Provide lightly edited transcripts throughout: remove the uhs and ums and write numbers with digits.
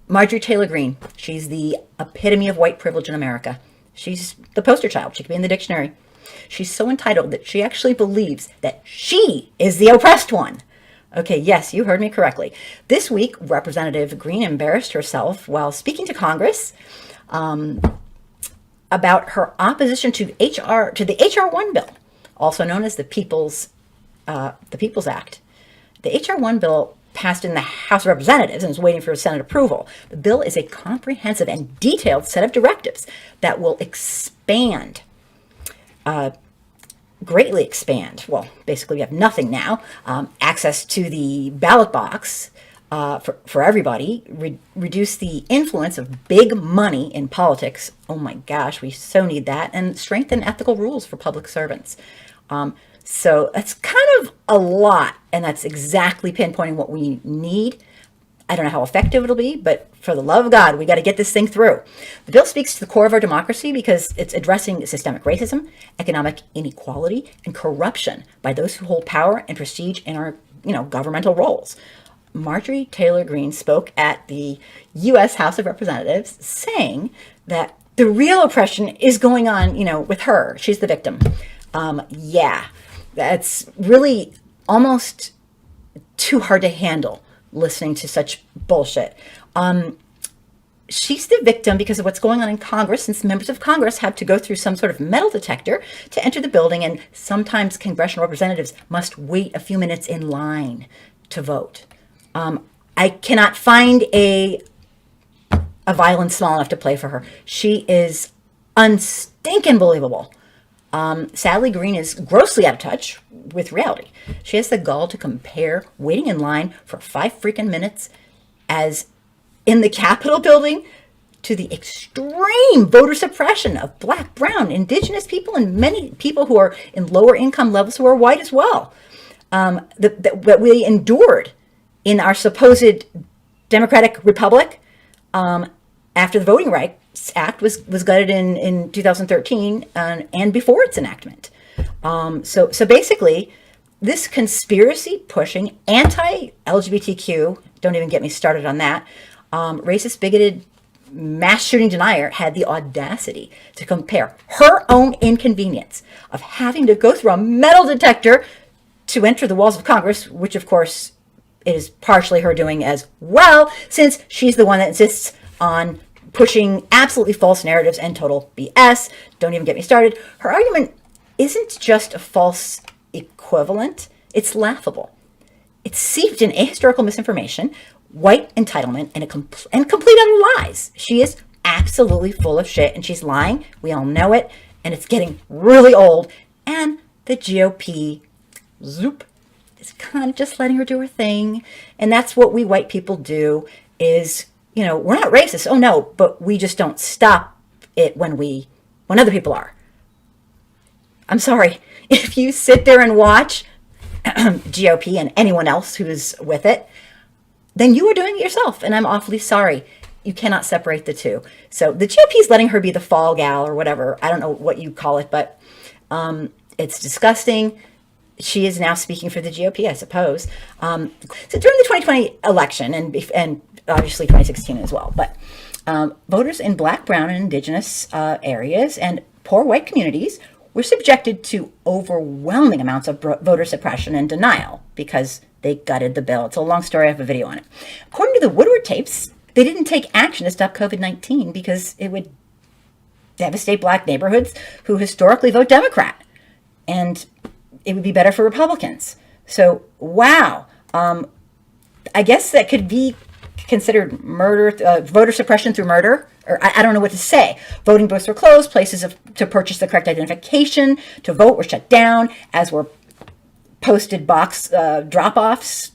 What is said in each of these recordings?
Marjorie Taylor Greene. She's the epitome of white privilege in America. She's the poster child. She could be in the dictionary. She's so entitled that she actually believes that she is the oppressed one. Okay, yes, you heard me correctly. This week, Representative Greene embarrassed herself while speaking to Congress about her opposition to the HR1 bill, also known as the People's Act. The HR1 bill passed in the House of Representatives and is waiting for Senate approval. The bill is a comprehensive and detailed set of directives that will greatly expand. Well, basically, we have nothing now. Access to the ballot box for everybody, reduce the influence of big money in politics. Oh my gosh, we so need that. And strengthen ethical rules for public servants. So that's kind of a lot, and that's exactly pinpointing what we need. I don't know how effective it'll be, but for the love of God, we got to get this thing through. The bill speaks to the core of our democracy because it's addressing systemic racism, economic inequality, and corruption by those who hold power and prestige in our, governmental roles. Marjorie Taylor Greene spoke at the U.S. House of Representatives saying that the real oppression is going on, with her. She's the victim. Yeah, that's really almost too hard to handle listening to such bullshit. She's the victim because of what's going on in Congress, since members of Congress have to go through some sort of metal detector to enter the building, and sometimes congressional representatives must wait a few minutes in line to vote. I cannot find a violence small enough to play for her. She is unstinking believable. Sadly, Greene is grossly out of touch with reality. She has the gall to compare waiting in line for 5 freaking minutes as in the Capitol building to the extreme voter suppression of Black, Brown, Indigenous people, and many people who are in lower income levels who are white as well, that we endured in our supposed democratic republic after the Voting Rights Act was gutted in 2013 and before its enactment. So basically, this conspiracy pushing anti-LGBTQ, don't even get me started on that, racist, bigoted, mass shooting denier had the audacity to compare her own inconvenience of having to go through a metal detector to enter the walls of Congress, which of course is partially her doing as well, since she's the one that insists on pushing absolutely false narratives and total BS. Don't even get me started. Her argument isn't just a false equivalent, it's laughable. It's seeped in ahistorical misinformation, white entitlement, and complete utter lies. She is absolutely full of shit, and she's lying. We all know it, and it's getting really old. And the GOP, zoop, is kind of just letting her do her thing. And that's what we white people do is, we're not racist. Oh no, but we just don't stop it when other people are. I'm sorry. If you sit there and watch GOP and anyone else who's with it, then you are doing it yourself. And I'm awfully sorry. You cannot separate the two. So the GOP is letting her be the fall gal or whatever. I don't know what you call it, but it's disgusting. She is now speaking for the GOP, I suppose. So during the 2020 election and obviously 2016 as well, but voters in Black, Brown, and Indigenous areas and poor white communities were subjected to overwhelming amounts of voter suppression and denial because they gutted the bill. It's a long story. I have a video on it. According to the Woodward tapes, they didn't take action to stop COVID-19 because it would devastate Black neighborhoods who historically vote Democrat. And it would be better for Republicans. So, wow. I guess that could be considered murder, voter suppression through murder, or I don't know what to say. Voting booths were closed, places to purchase the correct identification to vote were shut down, as were posted box drop-offs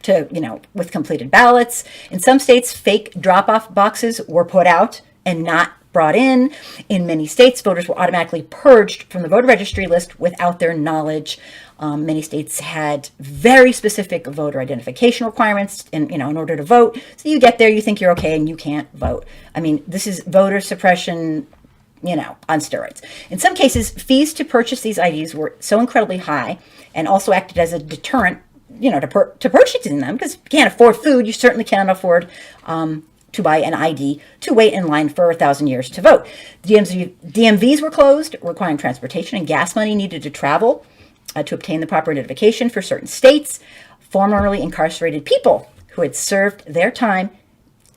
with completed ballots. In some states, fake drop-off boxes were put out and not brought in. In many states, voters were automatically purged from the voter registry list without their knowledge. Many states had very specific voter identification requirements in order to vote. So you get there, you think you're okay, and you can't vote. I mean, this is voter suppression, on steroids. In some cases, fees to purchase these IDs were so incredibly high and also acted as a deterrent, to purchasing them, because if you can't afford food, you certainly can't afford to buy an ID to wait in line for 1,000 years to vote. DMVs were closed, requiring transportation and gas money needed to travel to obtain the proper identification for certain states. Formerly incarcerated people who had served their time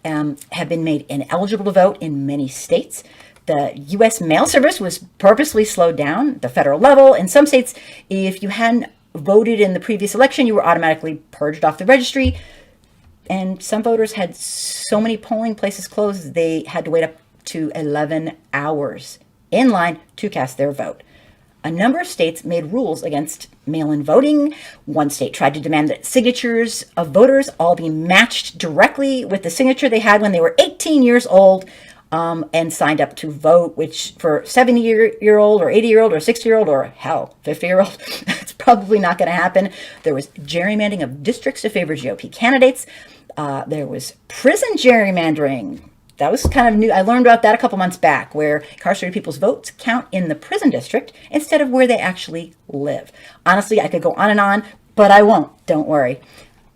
have been made ineligible to vote in many states. The U.S. mail service was purposely slowed down at the federal level. In some states, if you hadn't voted in the previous election, you were automatically purged off the registry. And some voters had so many polling places closed, they had to wait up to 11 hours in line to cast their vote. A number of states made rules against mail-in voting. One state tried to demand that signatures of voters all be matched directly with the signature they had when they were 18 years old and signed up to vote, which for 70-year-old or 80-year-old or 60-year-old or hell, 50-year-old, it's probably not going to happen. There was gerrymandering of districts to favor GOP candidates. There was prison gerrymandering. That was kind of new. I learned about that a couple months back, where incarcerated people's votes count in the prison district instead of where they actually live. Honestly, I could go on, but I won't. Don't worry.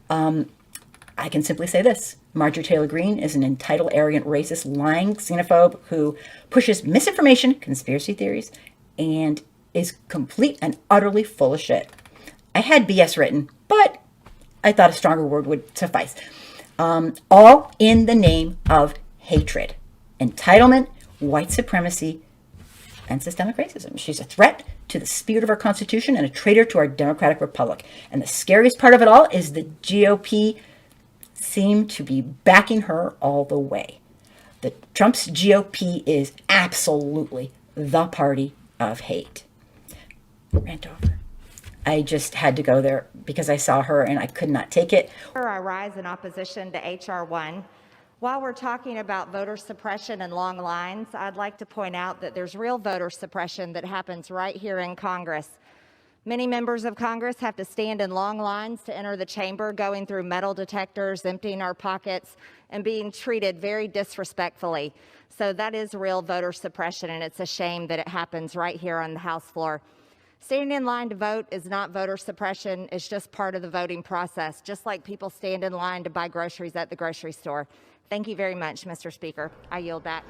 I can simply say this. Marjorie Taylor Greene is an entitled, arrogant, racist, lying xenophobe who pushes misinformation, conspiracy theories, and is complete and utterly full of shit. I had BS written, but I thought a stronger word would suffice. All in the name of hatred, entitlement, white supremacy, and systemic racism. She's a threat to the spirit of our Constitution and a traitor to our democratic republic. And the scariest part of it all is the GOP seem to be backing her all the way. The Trump's GOP is absolutely the party of hate. Rant over. I just had to go there because I saw her and I could not take it. I rise in opposition to HR1. While we're talking about voter suppression and long lines, I'd like to point out that there's real voter suppression that happens right here in Congress. Many members of Congress have to stand in long lines to enter the chamber, going through metal detectors, emptying our pockets, and being treated very disrespectfully. So that is real voter suppression, and it's a shame that it happens right here on the House floor. Standing in line to vote is not voter suppression. It's just part of the voting process, just like people stand in line to buy groceries at the grocery store. Thank you very much, Mr. Speaker. I yield back.